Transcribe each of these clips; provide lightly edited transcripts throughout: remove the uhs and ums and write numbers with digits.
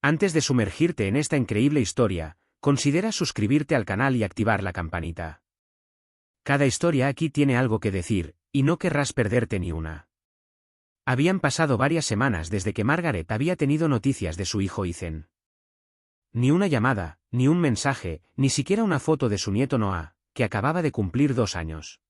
Antes de sumergirte en esta increíble historia, considera suscribirte al canal y activar la campanita. Cada historia aquí tiene algo que decir, y no querrás perderte ni una. Habían pasado varias semanas desde que Margaret había tenido noticias de su hijo Ethan. Ni una llamada, ni un mensaje, ni siquiera una foto de su nieto Noah, que acababa de cumplir 2 años.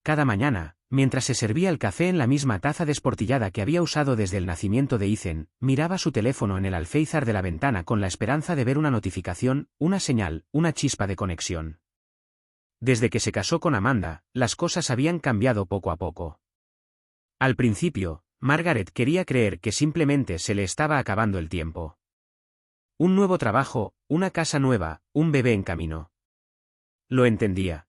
Cada mañana, mientras se servía el café en la misma taza desportillada que había usado desde el nacimiento de Ethan, miraba su teléfono en el alféizar de la ventana con la esperanza de ver una notificación, una señal, una chispa de conexión. Desde que se casó con Amanda, las cosas habían cambiado poco a poco. Al principio, Margaret quería creer que simplemente se le estaba acabando el tiempo. Un nuevo trabajo, una casa nueva, un bebé en camino. Lo entendía.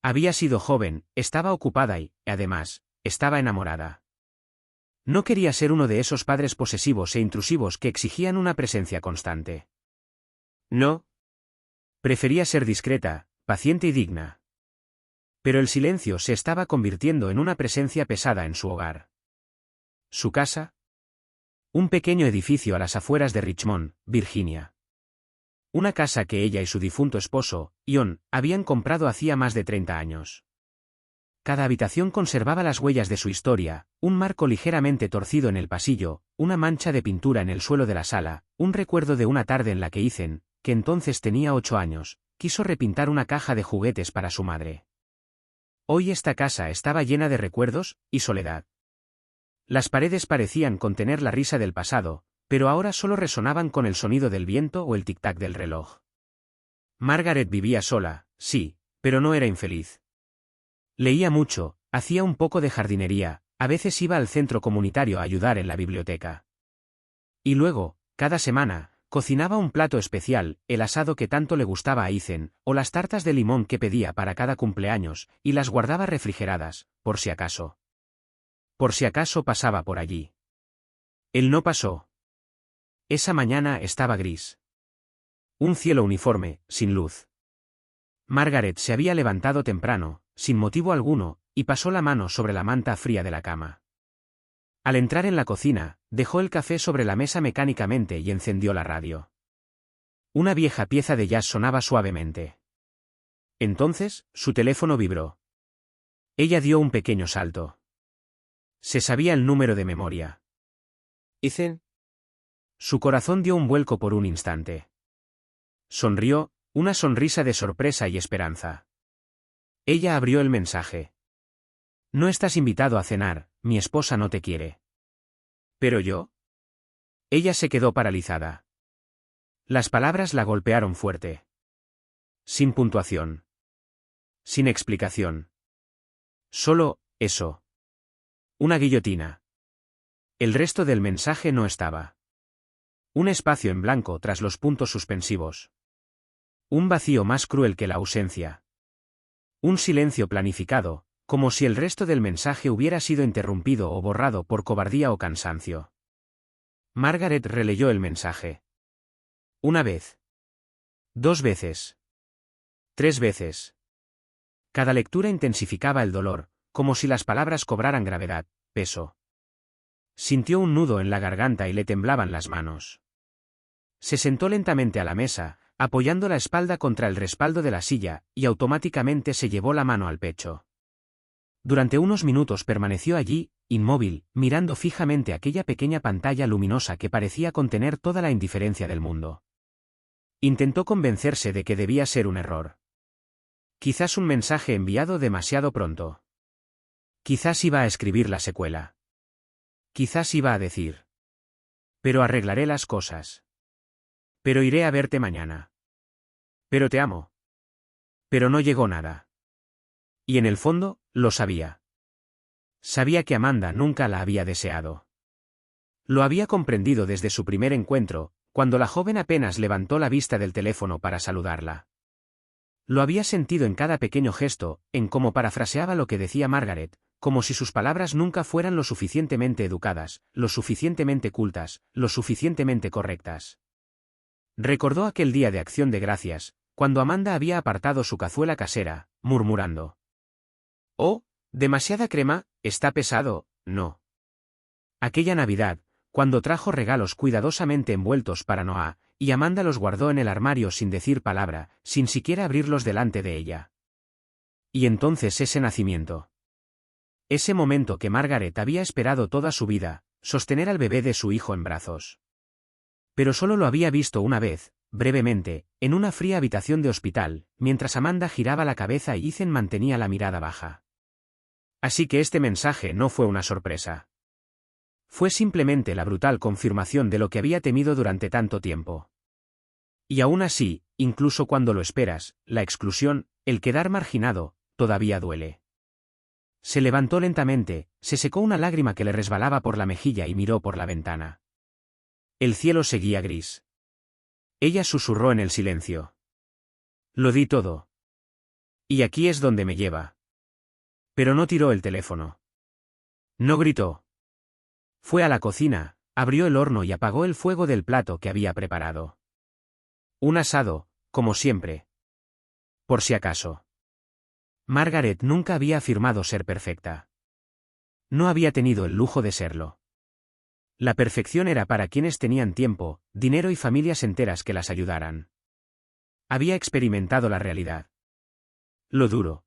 Había sido joven, estaba ocupada y, además, estaba enamorada. No quería ser uno de esos padres posesivos e intrusivos que exigían una presencia constante. No. Prefería ser discreta, paciente y digna. Pero el silencio se estaba convirtiendo en una presencia pesada en su hogar. ¿Su casa? Un pequeño edificio a las afueras de Richmond, Virginia. Una casa que ella y su difunto esposo, Ion, habían comprado hacía más de 30 años. Cada habitación conservaba las huellas de su historia, un marco ligeramente torcido en el pasillo, una mancha de pintura en el suelo de la sala, un recuerdo de una tarde en la que Ethan, que entonces tenía 8 años, quiso repintar una caja de juguetes para su madre. Hoy esta casa estaba llena de recuerdos y soledad. Las paredes parecían contener la risa del pasado, pero ahora solo resonaban con el sonido del viento o el tic-tac del reloj. Margaret vivía sola, sí, pero no era infeliz. Leía mucho, hacía un poco de jardinería, a veces iba al centro comunitario a ayudar en la biblioteca. Y luego, cada semana, cocinaba un plato especial, el asado que tanto le gustaba a Ethan, o las tartas de limón que pedía para cada cumpleaños, y las guardaba refrigeradas, por si acaso. Por si acaso pasaba por allí. Él no pasó. Esa mañana estaba gris. Un cielo uniforme, sin luz. Margaret se había levantado temprano, sin motivo alguno, y pasó la mano sobre la manta fría de la cama. Al entrar en la cocina, dejó el café sobre la mesa mecánicamente y encendió la radio. Una vieja pieza de jazz sonaba suavemente. Entonces, su teléfono vibró. Ella dio un pequeño salto. Se sabía el número de memoria. Ethan. Su corazón dio un vuelco por un instante. Sonrió, una sonrisa de sorpresa y esperanza. Ella abrió el mensaje. No estás invitado a cenar, mi esposa no te quiere. ¿Pero yo? Ella se quedó paralizada. Las palabras la golpearon fuerte. Sin puntuación. Sin explicación. Solo, eso. Una guillotina. El resto del mensaje no estaba. Un espacio en blanco tras los puntos suspensivos. Un vacío más cruel que la ausencia. Un silencio planificado, como si el resto del mensaje hubiera sido interrumpido o borrado por cobardía o cansancio. Margaret releyó el mensaje. 1 vez. 2 veces. 3 veces. Cada lectura intensificaba el dolor, como si las palabras cobraran gravedad, peso. Sintió un nudo en la garganta y le temblaban las manos. Se sentó lentamente a la mesa, apoyando la espalda contra el respaldo de la silla, y automáticamente se llevó la mano al pecho. Durante unos minutos permaneció allí, inmóvil, mirando fijamente aquella pequeña pantalla luminosa que parecía contener toda la indiferencia del mundo. Intentó convencerse de que debía ser un error. Quizás un mensaje enviado demasiado pronto. Quizás iba a escribir la secuela. Quizás iba a decir. Pero arreglaré las cosas. Pero iré a verte mañana. Pero te amo. Pero no llegó nada. Y en el fondo, lo sabía. Sabía que Amanda nunca la había deseado. Lo había comprendido desde su primer encuentro, cuando la joven apenas levantó la vista del teléfono para saludarla. Lo había sentido en cada pequeño gesto, en cómo parafraseaba lo que decía Margaret, como si sus palabras nunca fueran lo suficientemente educadas, lo suficientemente cultas, lo suficientemente correctas. Recordó aquel día de Acción de Gracias, cuando Amanda había apartado su cazuela casera, murmurando. «Oh, demasiada crema, está pesado, ¿no?» Aquella Navidad, cuando trajo regalos cuidadosamente envueltos para Noah, y Amanda los guardó en el armario sin decir palabra, sin siquiera abrirlos delante de ella. Y entonces ese nacimiento. Ese momento que Margaret había esperado toda su vida, sostener al bebé de su hijo en brazos. Pero solo lo había visto una vez, brevemente, en una fría habitación de hospital, mientras Amanda giraba la cabeza y Ethan mantenía la mirada baja. Así que este mensaje no fue una sorpresa. Fue simplemente la brutal confirmación de lo que había temido durante tanto tiempo. Y aún así, incluso cuando lo esperas, la exclusión, el quedar marginado, todavía duele. Se levantó lentamente, se secó una lágrima que le resbalaba por la mejilla y miró por la ventana. El cielo seguía gris. Ella susurró en el silencio. Lo di todo. Y aquí es donde me lleva. Pero no tiró el teléfono. No gritó. Fue a la cocina, abrió el horno y apagó el fuego del plato que había preparado. Un asado, como siempre. Por si acaso. Margaret nunca había afirmado ser perfecta. No había tenido el lujo de serlo. La perfección era para quienes tenían tiempo, dinero y familias enteras que las ayudaran. Había experimentado la realidad. Lo duro.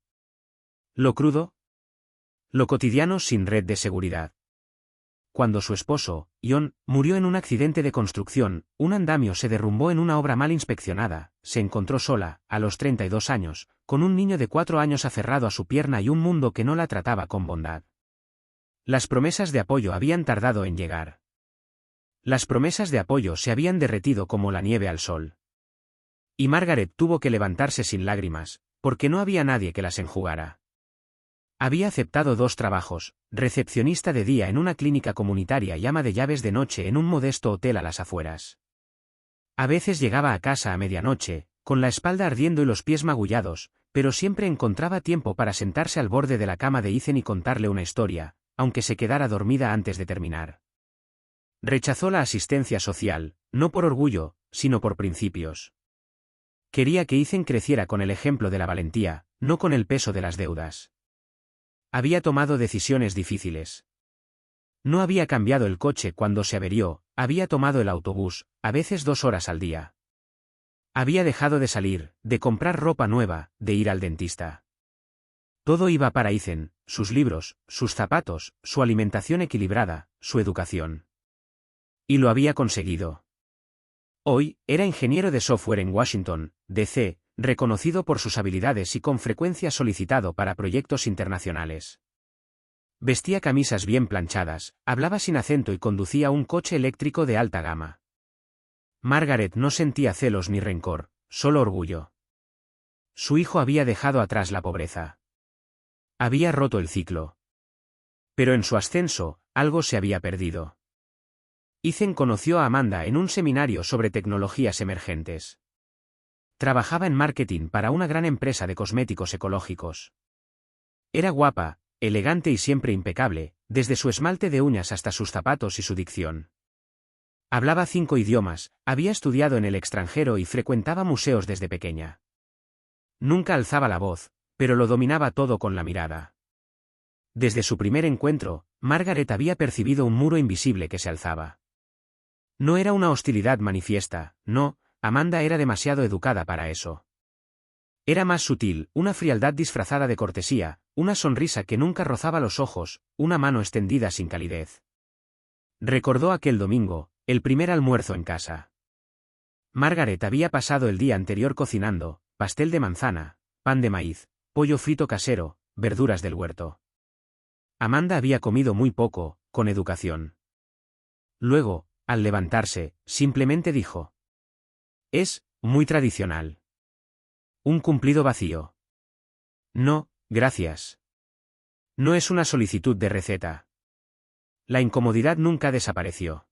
Lo crudo. Lo cotidiano sin red de seguridad. Cuando su esposo, John, murió en un accidente de construcción, un andamio se derrumbó en una obra mal inspeccionada, se encontró sola, a los 32 años, con un niño de 4 años aferrado a su pierna y un mundo que no la trataba con bondad. Las promesas de apoyo habían tardado en llegar. Las promesas de apoyo se habían derretido como la nieve al sol. Y Margaret tuvo que levantarse sin lágrimas, porque no había nadie que las enjugara. Había aceptado 2 trabajos, recepcionista de día en una clínica comunitaria y ama de llaves de noche en un modesto hotel a las afueras. A veces llegaba a casa a medianoche, con la espalda ardiendo y los pies magullados, pero siempre encontraba tiempo para sentarse al borde de la cama de Ethan y contarle una historia, aunque se quedara dormida antes de terminar. Rechazó la asistencia social, no por orgullo, sino por principios. Quería que Ethan creciera con el ejemplo de la valentía, no con el peso de las deudas. Había tomado decisiones difíciles. No había cambiado el coche cuando se averió, había tomado el autobús, a veces 2 horas al día. Había dejado de salir, de comprar ropa nueva, de ir al dentista. Todo iba para Ethan, sus libros, sus zapatos, su alimentación equilibrada, su educación. Y lo había conseguido. Hoy, era ingeniero de software en Washington, D.C., reconocido por sus habilidades y con frecuencia solicitado para proyectos internacionales. Vestía camisas bien planchadas, hablaba sin acento y conducía un coche eléctrico de alta gama. Margaret no sentía celos ni rencor, solo orgullo. Su hijo había dejado atrás la pobreza. Había roto el ciclo. Pero en su ascenso, algo se había perdido. Ethan conoció a Amanda en un seminario sobre tecnologías emergentes. Trabajaba en marketing para una gran empresa de cosméticos ecológicos. Era guapa, elegante y siempre impecable, desde su esmalte de uñas hasta sus zapatos y su dicción. Hablaba 5 idiomas, había estudiado en el extranjero y frecuentaba museos desde pequeña. Nunca alzaba la voz, pero lo dominaba todo con la mirada. Desde su primer encuentro, Margaret había percibido un muro invisible que se alzaba. No era una hostilidad manifiesta, no, Amanda era demasiado educada para eso. Era más sutil, una frialdad disfrazada de cortesía, una sonrisa que nunca rozaba los ojos, una mano extendida sin calidez. Recordó aquel domingo, el primer almuerzo en casa. Margaret había pasado el día anterior cocinando, pastel de manzana, pan de maíz, pollo frito casero, verduras del huerto. Amanda había comido muy poco, con educación. Luego, al levantarse, simplemente dijo: «Es muy tradicional». Un cumplido vacío. «No, gracias». No es una solicitud de receta. La incomodidad nunca desapareció.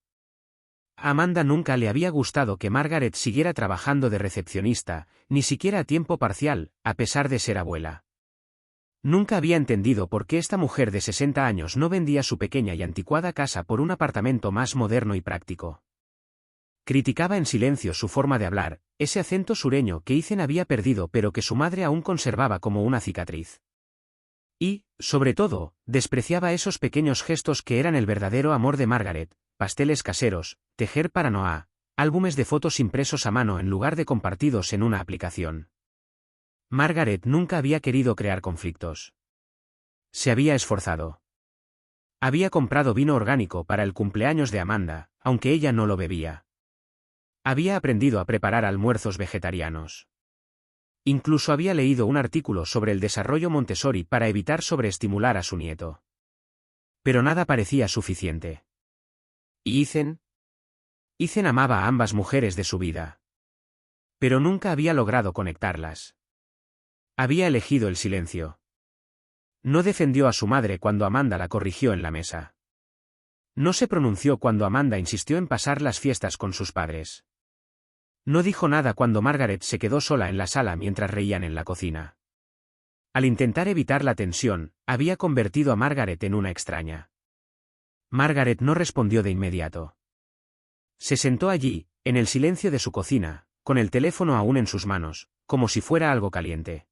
A Amanda nunca le había gustado que Margaret siguiera trabajando de recepcionista, ni siquiera a tiempo parcial, a pesar de ser abuela. Nunca había entendido por qué esta mujer de 60 años no vendía su pequeña y anticuada casa por un apartamento más moderno y práctico. Criticaba en silencio su forma de hablar, ese acento sureño que Ethan había perdido pero que su madre aún conservaba como una cicatriz. Y, sobre todo, despreciaba esos pequeños gestos que eran el verdadero amor de Margaret, pasteles caseros, tejer para Noah, álbumes de fotos impresos a mano en lugar de compartidos en una aplicación. Margaret nunca había querido crear conflictos. Se había esforzado. Había comprado vino orgánico para el cumpleaños de Amanda, aunque ella no lo bebía. Había aprendido a preparar almuerzos vegetarianos. Incluso había leído un artículo sobre el desarrollo Montessori para evitar sobreestimular a su nieto. Pero nada parecía suficiente. ¿Y Ethan? Ethan amaba a ambas mujeres de su vida. Pero nunca había logrado conectarlas. Había elegido el silencio. No defendió a su madre cuando Amanda la corrigió en la mesa. No se pronunció cuando Amanda insistió en pasar las fiestas con sus padres. No dijo nada cuando Margaret se quedó sola en la sala mientras reían en la cocina. Al intentar evitar la tensión, había convertido a Margaret en una extraña. Margaret no respondió de inmediato. Se sentó allí, en el silencio de su cocina, con el teléfono aún en sus manos, como si fuera algo caliente.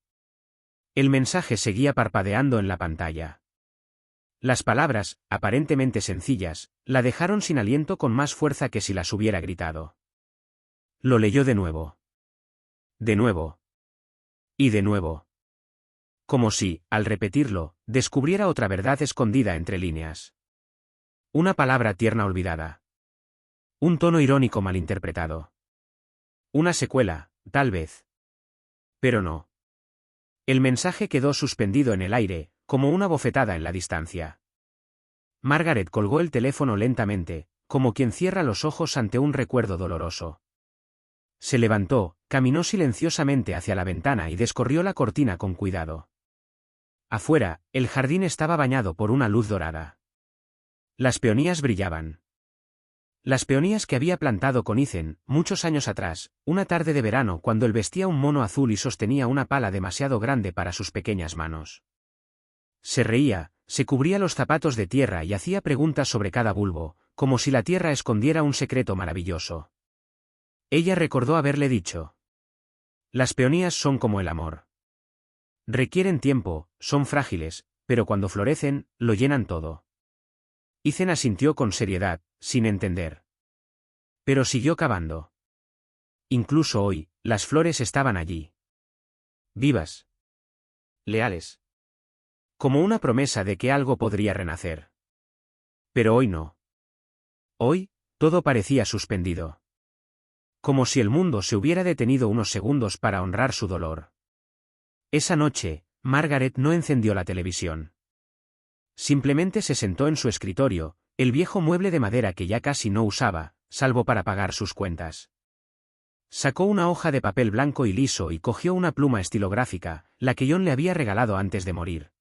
El mensaje seguía parpadeando en la pantalla. Las palabras, aparentemente sencillas, la dejaron sin aliento con más fuerza que si las hubiera gritado. Lo leyó de nuevo. De nuevo. Y de nuevo. Como si, al repetirlo, descubriera otra verdad escondida entre líneas. Una palabra tierna olvidada. Un tono irónico malinterpretado. Una secuela, tal vez. Pero no. El mensaje quedó suspendido en el aire, como una bofetada en la distancia. Margaret colgó el teléfono lentamente, como quien cierra los ojos ante un recuerdo doloroso. Se levantó, caminó silenciosamente hacia la ventana y descorrió la cortina con cuidado. Afuera, el jardín estaba bañado por una luz dorada. Las peonías brillaban. Las peonías que había plantado con Ethan, muchos años atrás, una tarde de verano cuando él vestía un mono azul y sostenía una pala demasiado grande para sus pequeñas manos. Se reía, se cubría los zapatos de tierra y hacía preguntas sobre cada bulbo, como si la tierra escondiera un secreto maravilloso. Ella recordó haberle dicho: las peonías son como el amor. Requieren tiempo, son frágiles, pero cuando florecen, lo llenan todo. Ethan asintió con seriedad, sin entender. Pero siguió cavando. Incluso hoy, las flores estaban allí. Vivas. Leales. Como una promesa de que algo podría renacer. Pero hoy no. Hoy, todo parecía suspendido. Como si el mundo se hubiera detenido unos segundos para honrar su dolor. Esa noche, Margaret no encendió la televisión. Simplemente se sentó en su escritorio, el viejo mueble de madera que ya casi no usaba, salvo para pagar sus cuentas. Sacó una hoja de papel blanco y liso y cogió una pluma estilográfica, la que John le había regalado antes de morir.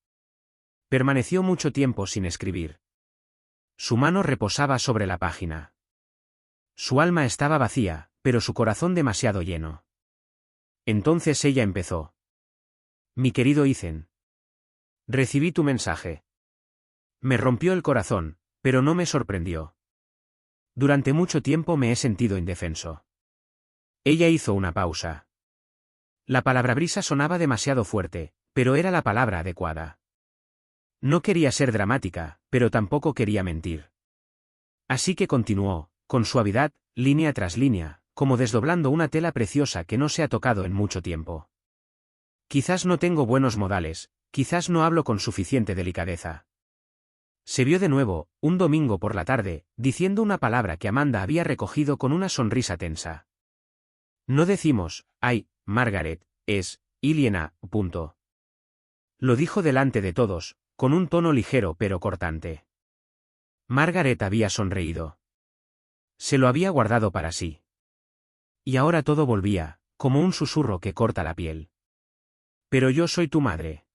Permaneció mucho tiempo sin escribir. Su mano reposaba sobre la página. Su alma estaba vacía, pero su corazón demasiado lleno. Entonces ella empezó. Mi querido Ethan. Recibí tu mensaje. Me rompió el corazón, pero no me sorprendió. Durante mucho tiempo me he sentido indefenso. Ella hizo una pausa. La palabra brisa sonaba demasiado fuerte, pero era la palabra adecuada. No quería ser dramática, pero tampoco quería mentir. Así que continuó, con suavidad, línea tras línea, como desdoblando una tela preciosa que no se ha tocado en mucho tiempo. Quizás no tengo buenos modales, quizás no hablo con suficiente delicadeza. Se vio de nuevo, un domingo por la tarde, diciendo una palabra que Amanda había recogido con una sonrisa tensa. No decimos, ay, Margaret, es, Iliana, punto. Lo dijo delante de todos, con un tono ligero pero cortante. Margaret había sonreído. Se lo había guardado para sí. Y ahora todo volvía, como un susurro que corta la piel. Pero yo soy tu madre.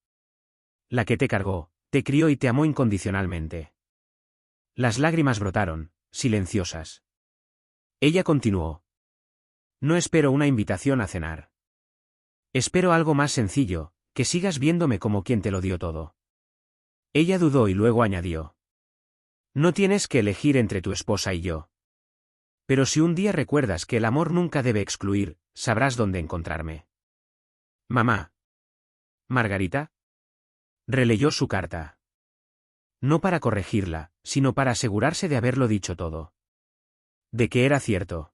La que te cargó, te crió y te amó incondicionalmente. Las lágrimas brotaron, silenciosas. Ella continuó. No espero una invitación a cenar. Espero algo más sencillo, que sigas viéndome como quien te lo dio todo. Ella dudó y luego añadió. No tienes que elegir entre tu esposa y yo. Pero si un día recuerdas que el amor nunca debe excluir, sabrás dónde encontrarme. Mamá. Margarita. Releyó su carta. No para corregirla, sino para asegurarse de haberlo dicho todo. De que era cierto.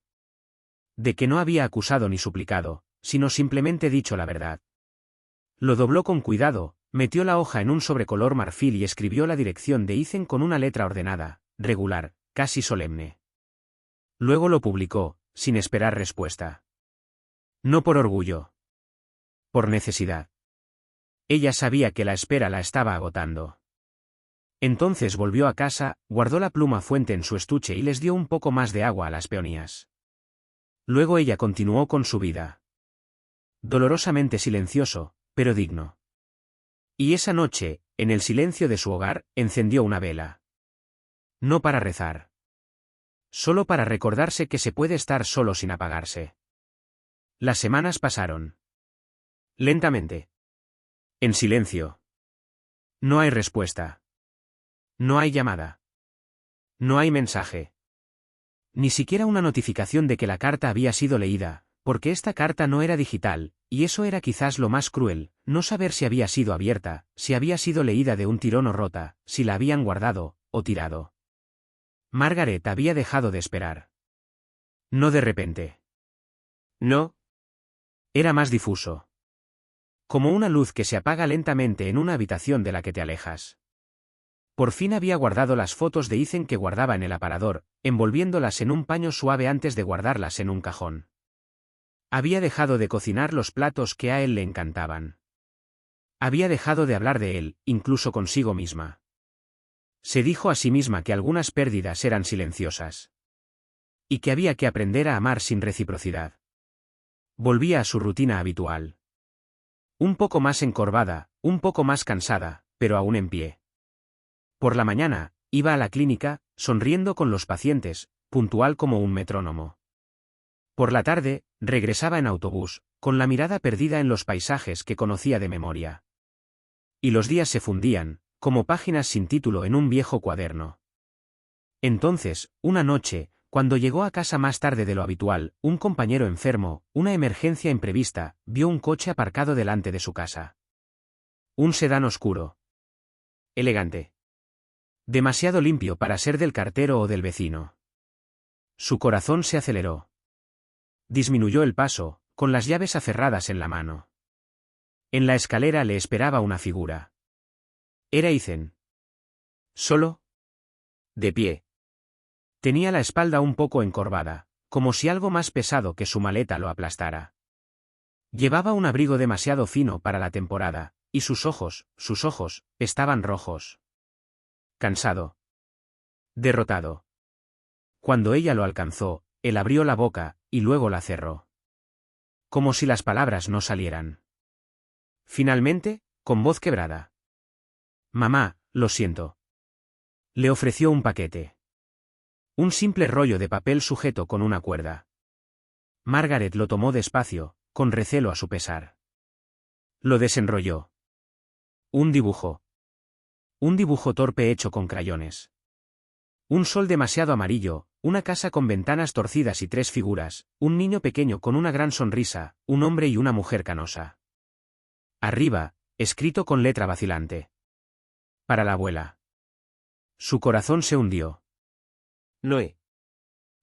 De que no había acusado ni suplicado, sino simplemente dicho la verdad. Lo dobló con cuidado, metió la hoja en un sobrecolor marfil y escribió la dirección de Ethan con una letra ordenada, regular, casi solemne. Luego lo publicó, sin esperar respuesta. No por orgullo. Por necesidad. Ella sabía que la espera la estaba agotando. Entonces volvió a casa, guardó la pluma fuente en su estuche y les dio un poco más de agua a las peonías. Luego ella continuó con su vida. Dolorosamente silencioso, pero digno. Y esa noche, en el silencio de su hogar, encendió una vela. No para rezar. Solo para recordarse que se puede estar solo sin apagarse. Las semanas pasaron. Lentamente. En silencio. No hay respuesta. No hay llamada. No hay mensaje. Ni siquiera una notificación de que la carta había sido leída, porque esta carta no era digital, y eso era quizás lo más cruel, no saber si había sido abierta, si había sido leída de un tirón o rota, si la habían guardado, o tirado. Margaret había dejado de esperar. No de repente. No. Era más difuso. Como una luz que se apaga lentamente en una habitación de la que te alejas. Por fin había guardado las fotos de Ethan que guardaba en el aparador, envolviéndolas en un paño suave antes de guardarlas en un cajón. Había dejado de cocinar los platos que a él le encantaban. Había dejado de hablar de él, incluso consigo misma. Se dijo a sí misma que algunas pérdidas eran silenciosas. Y que había que aprender a amar sin reciprocidad. Volvía a su rutina habitual. Un poco más encorvada, un poco más cansada, pero aún en pie. Por la mañana, iba a la clínica, sonriendo con los pacientes, puntual como un metrónomo. Por la tarde, regresaba en autobús, con la mirada perdida en los paisajes que conocía de memoria. Y los días se fundían, como páginas sin título en un viejo cuaderno. Entonces, una noche, cuando llegó a casa más tarde de lo habitual, un compañero enfermo, una emergencia imprevista, vio un coche aparcado delante de su casa. Un sedán oscuro. Elegante. Demasiado limpio para ser del cartero o del vecino. Su corazón se aceleró. Disminuyó el paso, con las llaves aferradas en la mano. En la escalera le esperaba una figura. Era Ethan. Solo. De pie. Tenía la espalda un poco encorvada, como si algo más pesado que su maleta lo aplastara. Llevaba un abrigo demasiado fino para la temporada, y sus ojos, estaban rojos. Cansado. Derrotado. Cuando ella lo alcanzó, él abrió la boca, y luego la cerró. Como si las palabras no salieran. Finalmente, con voz quebrada. Mamá, lo siento. Le ofreció un paquete. Un simple rollo de papel sujeto con una cuerda. Margaret lo tomó despacio, con recelo a su pesar. Lo desenrolló. Un dibujo. Un dibujo torpe hecho con crayones. Un sol demasiado amarillo, una casa con ventanas torcidas y tres figuras, un niño pequeño con una gran sonrisa, un hombre y una mujer canosa. Arriba, escrito con letra vacilante. Para la abuela. Su corazón se hundió. Noé.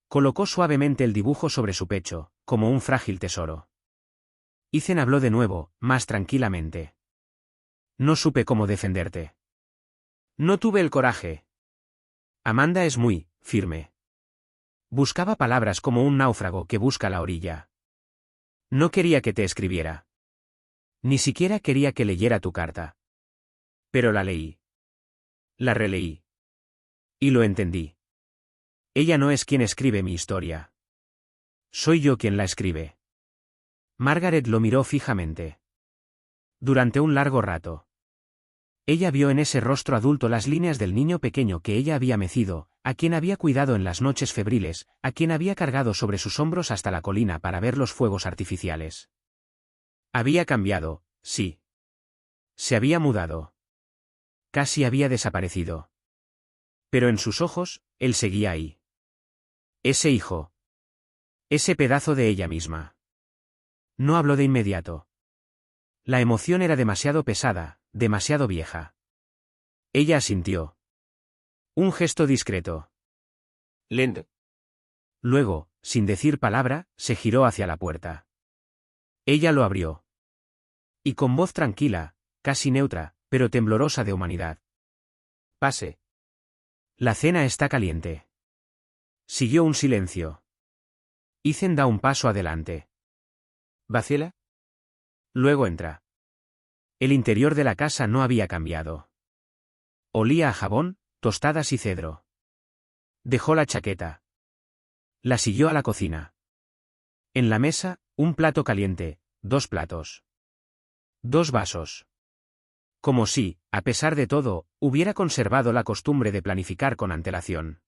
Colocó suavemente el dibujo sobre su pecho, como un frágil tesoro. Ethan habló de nuevo, más tranquilamente. No supe cómo defenderte. No tuve el coraje. Amanda es muy firme. Buscaba palabras como un náufrago que busca la orilla. No quería que te escribiera. Ni siquiera quería que leyera tu carta. Pero la leí. La releí. Y lo entendí. Ella no es quien escribe mi historia. Soy yo quien la escribe. Margaret lo miró fijamente. Durante un largo rato. Ella vio en ese rostro adulto las líneas del niño pequeño que ella había mecido, a quien había cuidado en las noches febriles, a quien había cargado sobre sus hombros hasta la colina para ver los fuegos artificiales. Había cambiado, sí. Se había mudado. Casi había desaparecido. Pero en sus ojos, él seguía ahí. Ese hijo. Ese pedazo de ella misma. No habló de inmediato. La emoción era demasiado pesada, demasiado vieja. Ella asintió. Un gesto discreto. Lento. Luego, sin decir palabra, se giró hacia la puerta. Ella lo abrió. Y con voz tranquila, casi neutra, pero temblorosa de humanidad. «Pase. La cena está caliente». Siguió un silencio. Ethan da un paso adelante. «¿Vacila?» Luego entra. El interior de la casa no había cambiado. Olía a jabón, tostadas y cedro. Dejó la chaqueta. La siguió a la cocina. En la mesa, un plato caliente, 2 platos. 2 vasos. Como si, a pesar de todo, hubiera conservado la costumbre de planificar con antelación.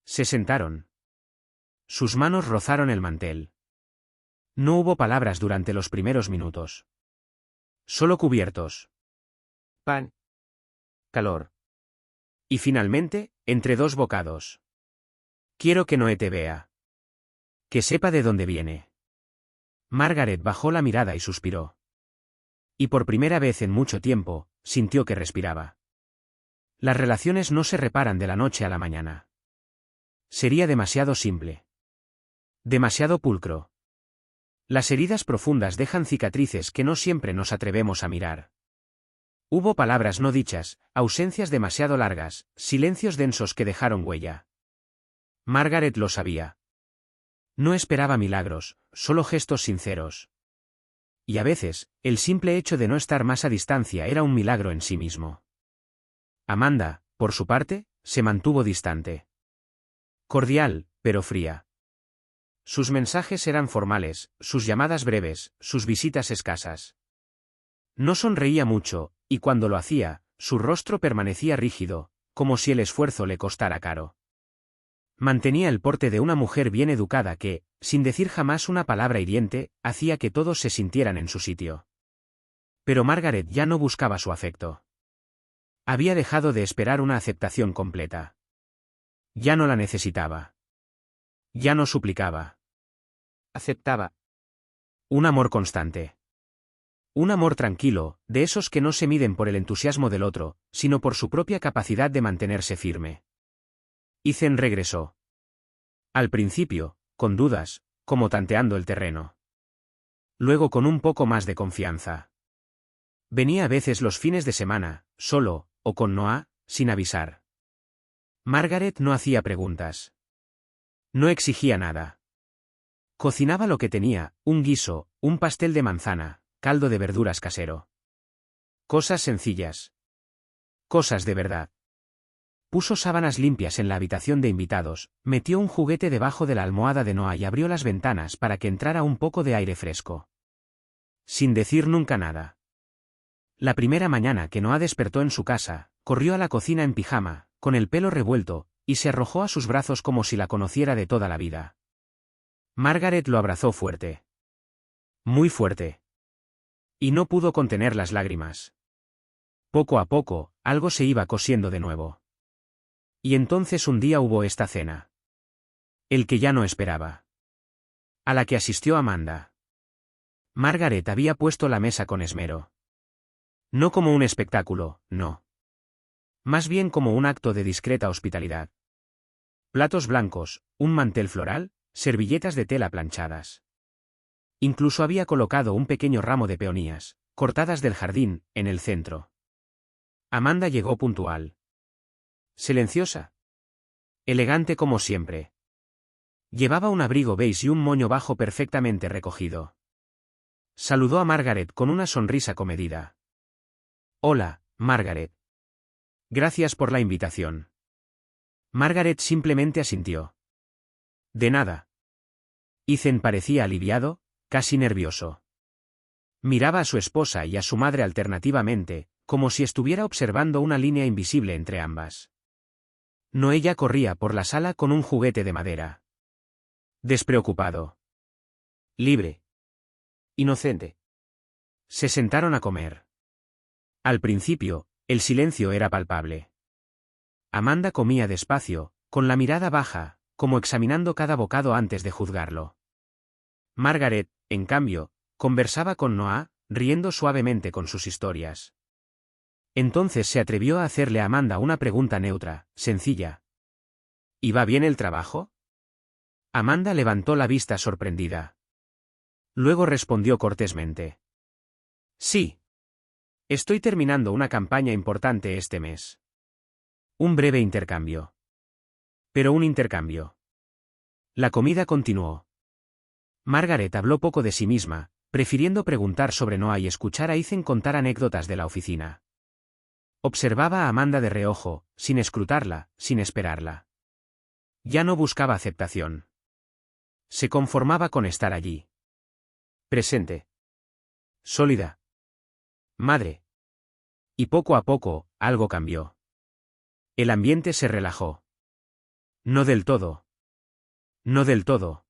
Se sentaron. Sus manos rozaron el mantel. No hubo palabras durante los primeros minutos. Solo cubiertos. Pan. Calor. Y finalmente, entre 2 bocados. «Quiero que Noé te vea. Que sepa de dónde viene». Margaret bajó la mirada y suspiró. Y por primera vez en mucho tiempo, sintió que respiraba. Las relaciones no se reparan de la noche a la mañana. Sería demasiado simple. Demasiado pulcro. Las heridas profundas dejan cicatrices que no siempre nos atrevemos a mirar. Hubo palabras no dichas, ausencias demasiado largas, silencios densos que dejaron huella. Margaret lo sabía. No esperaba milagros, solo gestos sinceros. Y a veces, el simple hecho de no estar más a distancia era un milagro en sí mismo. Amanda, por su parte, se mantuvo distante. Cordial, pero fría. Sus mensajes eran formales, sus llamadas breves, sus visitas escasas. No sonreía mucho, y cuando lo hacía, su rostro permanecía rígido, como si el esfuerzo le costara caro. Mantenía el porte de una mujer bien educada que, sin decir jamás una palabra hiriente, hacía que todos se sintieran en su sitio. Pero Margaret ya no buscaba su afecto. Había dejado de esperar una aceptación completa. Ya no la necesitaba. Ya no suplicaba. Aceptaba. Un amor constante. Un amor tranquilo, de esos que no se miden por el entusiasmo del otro, sino por su propia capacidad de mantenerse firme. Ethan regresó. Al principio, con dudas, como tanteando el terreno. Luego con un poco más de confianza. Venía a veces los fines de semana, solo, o con Noah, sin avisar. Margaret no hacía preguntas. No exigía nada. Cocinaba lo que tenía, un guiso, un pastel de manzana, caldo de verduras casero. Cosas sencillas. Cosas de verdad. Puso sábanas limpias en la habitación de invitados, metió un juguete debajo de la almohada de Noah y abrió las ventanas para que entrara un poco de aire fresco. Sin decir nunca nada. La primera mañana que Noah despertó en su casa, corrió a la cocina en pijama, con el pelo revuelto, y se arrojó a sus brazos como si la conociera de toda la vida. Margaret lo abrazó fuerte. Muy fuerte. Y no pudo contener las lágrimas. Poco a poco, algo se iba cosiendo de nuevo. Y entonces un día hubo esta cena. El que ya no esperaba. A la que asistió Amanda. Margaret había puesto la mesa con esmero. No como un espectáculo, no. Más bien como un acto de discreta hospitalidad. Platos blancos, un mantel floral, servilletas de tela planchadas. Incluso había colocado un pequeño ramo de peonías, cortadas del jardín, en el centro. Amanda llegó puntual. Silenciosa. Elegante como siempre. Llevaba un abrigo beige y un moño bajo perfectamente recogido. Saludó a Margaret con una sonrisa comedida. «Hola, Margaret. Gracias por la invitación». Margaret simplemente asintió. «De nada». Ethan parecía aliviado, casi nervioso. Miraba a su esposa y a su madre alternativamente, como si estuviera observando una línea invisible entre ambas. Noella corría por la sala con un juguete de madera. Despreocupado. Libre. Inocente. Se sentaron a comer. Al principio, el silencio era palpable. Amanda comía despacio, con la mirada baja, como examinando cada bocado antes de juzgarlo. Margaret, en cambio, conversaba con Noah, riendo suavemente con sus historias. Entonces se atrevió a hacerle a Amanda una pregunta neutra, sencilla. «¿Iba bien el trabajo?» Amanda levantó la vista sorprendida. Luego respondió cortésmente. Sí. Estoy terminando una campaña importante este mes. Un breve intercambio. Pero un intercambio. La comida continuó. Margaret habló poco de sí misma, prefiriendo preguntar sobre Noah y escuchar a Ethan contar anécdotas de la oficina. Observaba a Amanda de reojo, sin escrutarla, sin esperarla. Ya no buscaba aceptación. Se conformaba con estar allí. Presente. Sólida. Madre. Y poco a poco, algo cambió. El ambiente se relajó. No del todo. No del todo.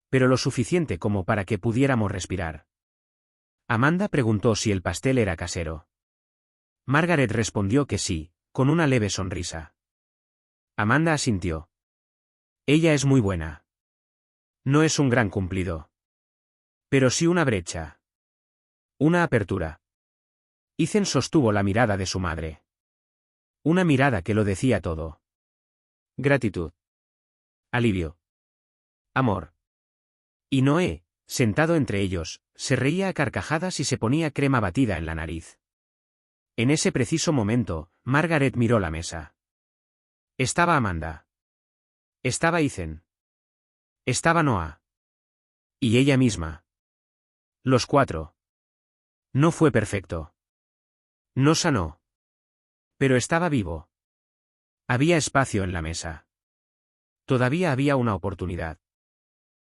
Pero lo suficiente como para que pudiéramos respirar. Amanda preguntó si el pastel era casero. Margaret respondió que sí, con una leve sonrisa. Amanda asintió. Ella es muy buena. No es un gran cumplido. Pero sí una brecha. Una apertura. Ethan sostuvo la mirada de su madre. Una mirada que lo decía todo. Gratitud. Alivio. Amor. Y Noé, sentado entre ellos, se reía a carcajadas y se ponía crema batida en la nariz. En ese preciso momento, Margaret miró la mesa. Estaba Amanda. Estaba Ethan. Estaba Noah. Y ella misma. Los cuatro. No fue perfecto. No sanó. Pero estaba vivo. Había espacio en la mesa. Todavía había una oportunidad.